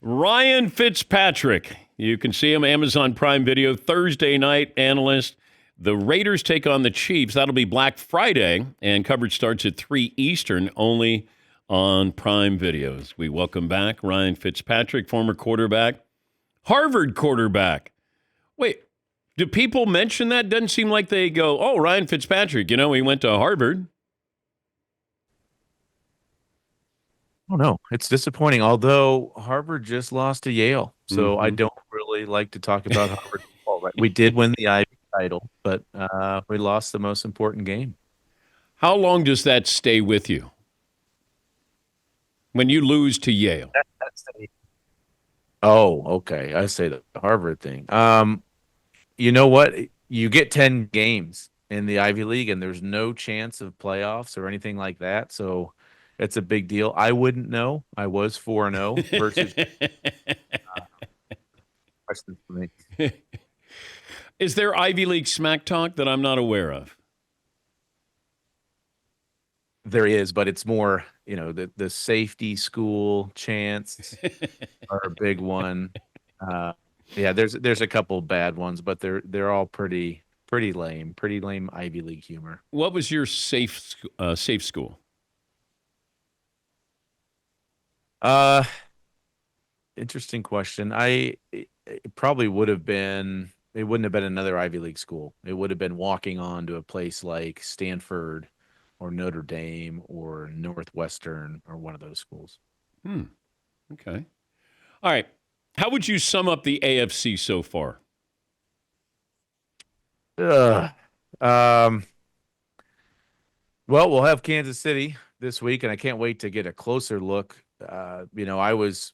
Ryan Fitzpatrick. You can see him Amazon Prime Video Thursday night analyst. The Raiders take on the Chiefs. That'll be Black Friday, and coverage starts at 3 Eastern, only on Prime Videos. We welcome back Ryan Fitzpatrick, former quarterback, Harvard quarterback. Wait, do people mention that? Doesn't seem like they go, oh, Ryan Fitzpatrick, he went to Harvard. Oh no, it's disappointing. Although Harvard just lost to Yale, so I Mm-hmm. don't really like to talk about Harvard football. Right, we did win the Ivy title, but we lost the most important game. How long does that stay with you when you lose to Yale? Oh, okay. I say the Harvard thing. You know what? You get 10 games in the Ivy League, and there's no chance of playoffs or anything like that. So it's a big deal. I wouldn't know. I was 4-0 versus question for me. Is there Ivy League smack talk that I'm not aware of? There is, but it's more, the safety school chants are a big one. Uh, yeah, there's a couple bad ones, but they're all pretty lame Ivy League humor. What was your safe school? Uh, Interesting question. It probably would have been. It wouldn't have been another Ivy League school. It would have been walking on to a place like Stanford or Notre Dame or Northwestern or one of those schools. Hmm. Okay. All right. How would you sum up the AFC so far? Ugh. Um, well, we'll have Kansas City this week, and I can't wait to get a closer look. I was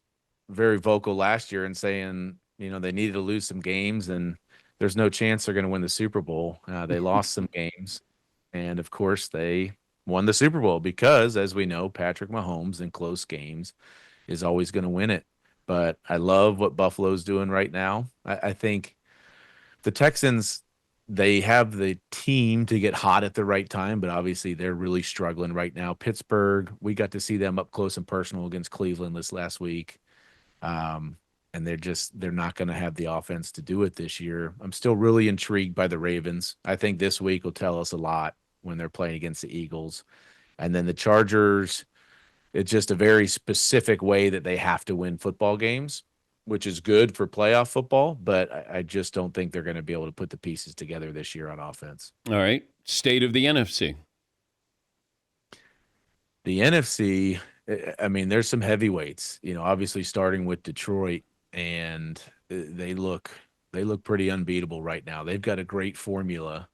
very vocal last year in saying, they needed to lose some games, and there's no chance they're going to win the Super Bowl. They lost some games, and of course, they won the Super Bowl because, as we know, Patrick Mahomes in close games is always going to win it. But I love what Buffalo's doing right now. I think the Texans, they have the team to get hot at the right time, but obviously they're really struggling right now. Pittsburgh, we got to see them up close and personal against Cleveland this last week. Um, and they're not going to have the offense to do it this year. I'm still really intrigued by the Ravens. I think this week will tell us a lot when they're playing against the Eagles. And then the Chargers, it's just a very specific way that they have to win football games, which is good for playoff football, but I just don't think they're going to be able to put the pieces together this year on offense. All right. State of the NFC. The NFC, I mean, there's some heavyweights, obviously starting with Detroit, and they look pretty unbeatable right now. They've got a great formula.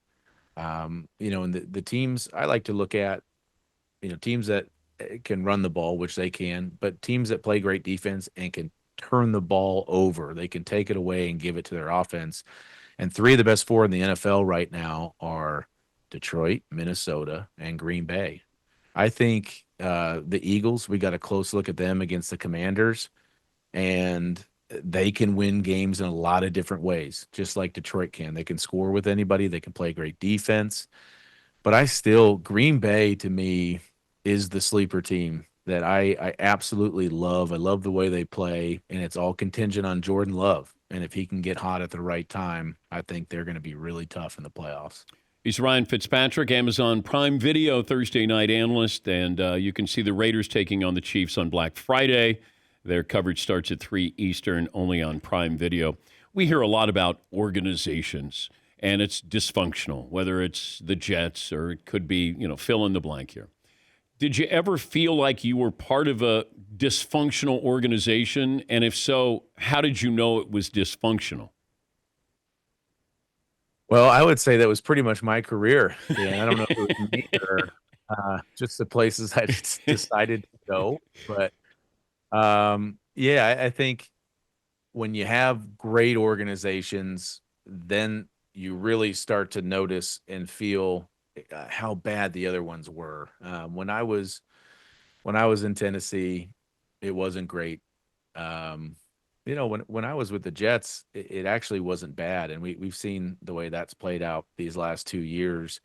And the teams I like to look at, teams that can run the ball, which they can, but teams that play great defense and can turn the ball over. They can take it away and give it to their offense. And three of the best four in the NFL right now are Detroit, Minnesota, and Green Bay. I think the Eagles, we got a close look at them against the Commanders, and they can win games in a lot of different ways, just like Detroit can. They can score with anybody, they can play great defense. But Green Bay to me is the sleeper team that I absolutely love. I love the way they play, and it's all contingent on Jordan Love. And if he can get hot at the right time, I think they're going to be really tough in the playoffs. He's Ryan Fitzpatrick, Amazon Prime Video Thursday night analyst, and you can see the Raiders taking on the Chiefs on Black Friday. Their coverage starts at 3 Eastern, only on Prime Video. We hear a lot about organizations, and it's dysfunctional, whether it's the Jets or it could be, fill in the blank here. Did you ever feel like you were part of a dysfunctional organization? And if so, how did you know it was dysfunctional? Well, I would say that was pretty much my career. Yeah, I don't know if it was me or just the places I just decided to go. But yeah, I think when you have great organizations, then you really start to notice and feel how bad the other ones were. When I was in Tennessee, it wasn't great. Um, when I was with the Jets, it actually wasn't bad, and we've seen the way that's played out these last 2 years.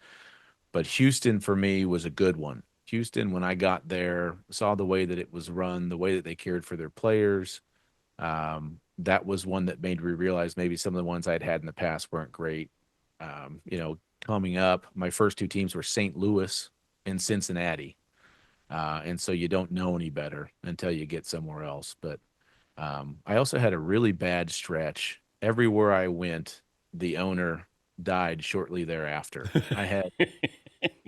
But Houston for me was a good one. Houston, when I got there, saw the way that it was run, the way that they cared for their players. That was one that made me realize maybe some of the ones I'd had in the past weren't great. Coming up, my first two teams were St. Louis and Cincinnati. And so you don't know any better until you get somewhere else. But I also had a really bad stretch. Everywhere I went, the owner died shortly thereafter.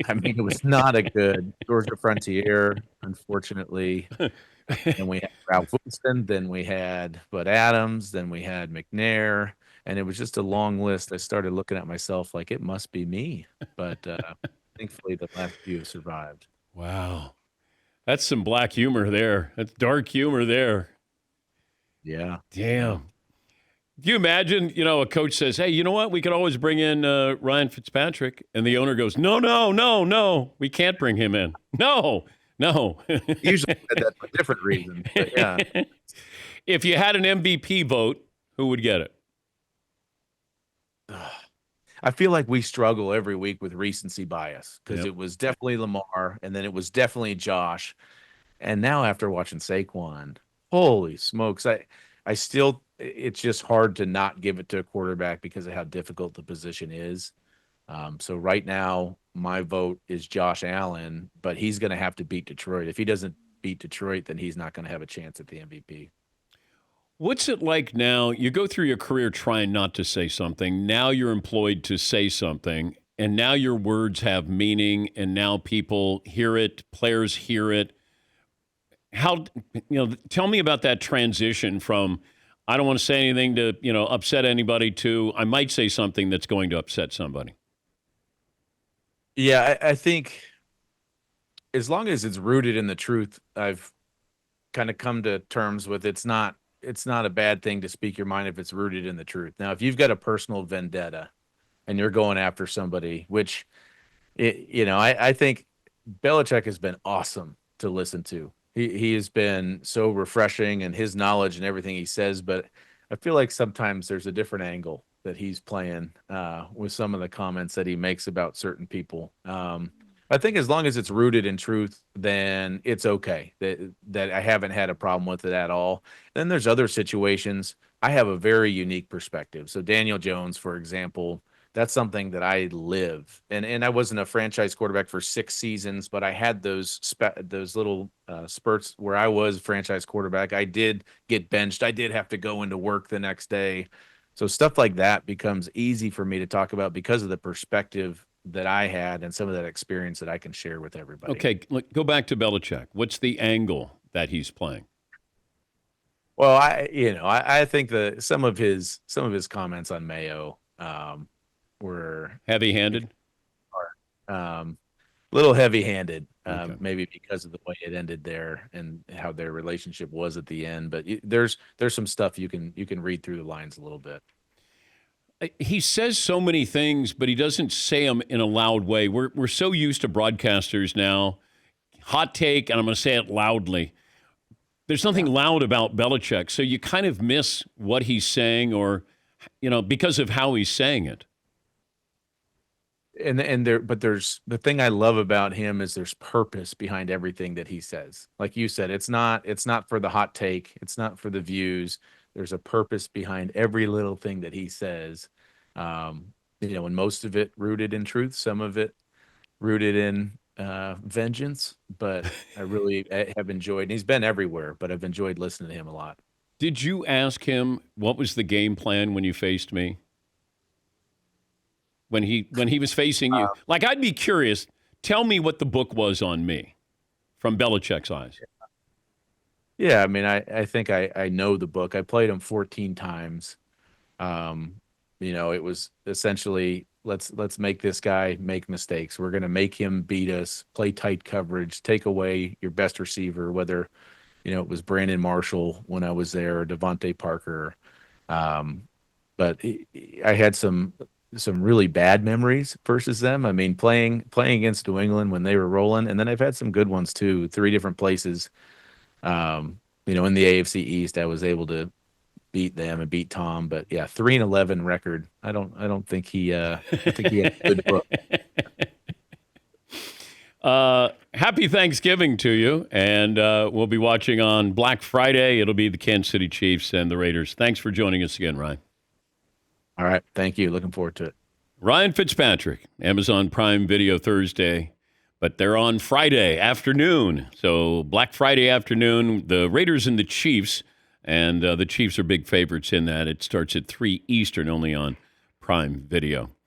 I mean, it was not a good Georgia Frontier, unfortunately. Then we had Ralph Wilson, then we had Bud Adams, then we had McNair, and it was just a long list. I started looking at myself like it must be me, but thankfully the last few have survived. Wow. That's some black humor there. That's dark humor there. Yeah, yeah. Damn. Do you imagine, a coach says, hey, you know what? We could always bring in Ryan Fitzpatrick. And the owner goes, no, no, no, no. We can't bring him in. No, no. Usually said that for different reasons, but yeah. If you had an MVP vote, who would get it? I feel like we struggle every week with recency bias because Yep. it was definitely Lamar and then it was definitely Josh. And now after watching Saquon, holy smokes, I still it's just hard to not give it to a quarterback because of how difficult the position is. So right now, my vote is Josh Allen, but he's going to have to beat Detroit. If he doesn't beat Detroit, then he's not going to have a chance at the MVP. What's it like now? You go through your career trying not to say something. Now you're employed to say something, and now your words have meaning, and now people hear it, players hear it. Tell me about that transition from I don't want to say anything to, upset anybody to I might say something that's going to upset somebody. Yeah, I think as long as it's rooted in the truth, I've kind of come to terms with it's not a bad thing to speak your mind if it's rooted in the truth. Now, if you've got a personal vendetta and you're going after somebody, which I think Belichick has been awesome to listen to. He has been so refreshing and his knowledge and everything he says, but I feel like sometimes there's a different angle that he's playing with some of the comments that he makes about certain people. I think as long as it's rooted in truth, then it's okay. That I haven't had a problem with it at all. Then there's other situations. I have a very unique perspective. So Daniel Jones, for example, that's something that I live. And I wasn't a franchise quarterback for 6 seasons, but I had those little spurts where I was franchise quarterback. I did get benched. I did have to go into work the next day. So stuff like that becomes easy for me to talk about because of the perspective that I had and some of that experience that I can share with everybody. Okay, go back to Belichick. What's the angle that he's playing? Well, I think that some of his comments on Mayo were Heavy-handed? little heavy-handed, Okay. maybe because of the way it ended there and how their relationship was at the end. But there's some stuff you can read through the lines a little bit. He says so many things, but he doesn't say them in a loud way. We're so used to broadcasters now. Hot take, and I'm going to say it loudly. There's nothing loud about Belichick, so you kind of miss what he's saying, or because of how he's saying it. But there's the thing I love about him is there's purpose behind everything that he says. Like you said, it's not for the hot take, it's not for the views. There's a purpose behind every little thing that he says. And most of it rooted in truth, some of it rooted in vengeance. But I have enjoyed, and he's been everywhere, but I've enjoyed listening to him a lot. Did you ask him what was the game plan when you faced me? When he was facing you? Like, I'd be curious. Tell me what the book was on me from Belichick's eyes. Yeah, I mean, I think I know the book. I played him 14 times. It was essentially let's make this guy make mistakes. We're going to make him beat us, play tight coverage, take away your best receiver, whether, it was Brandon Marshall when I was there or Devontae Parker. But I had some really bad memories versus them. I mean, playing against New England when they were rolling, and then I've had some good ones too. 3 different places. In the AFC East, I was able to beat them and beat Tom. But yeah, 3-11 record. I don't think he. I think he had a good book. Happy Thanksgiving to you. And we'll be watching on Black Friday. It'll be the Kansas City Chiefs and the Raiders. Thanks for joining us again, Ryan. All right. Thank you. Looking forward to it. Ryan Fitzpatrick, Amazon Prime Video Thursday, but they're on Friday afternoon. So Black Friday afternoon, the Raiders and the Chiefs, and the Chiefs are big favorites in that. It starts at 3 Eastern, only on Prime Video.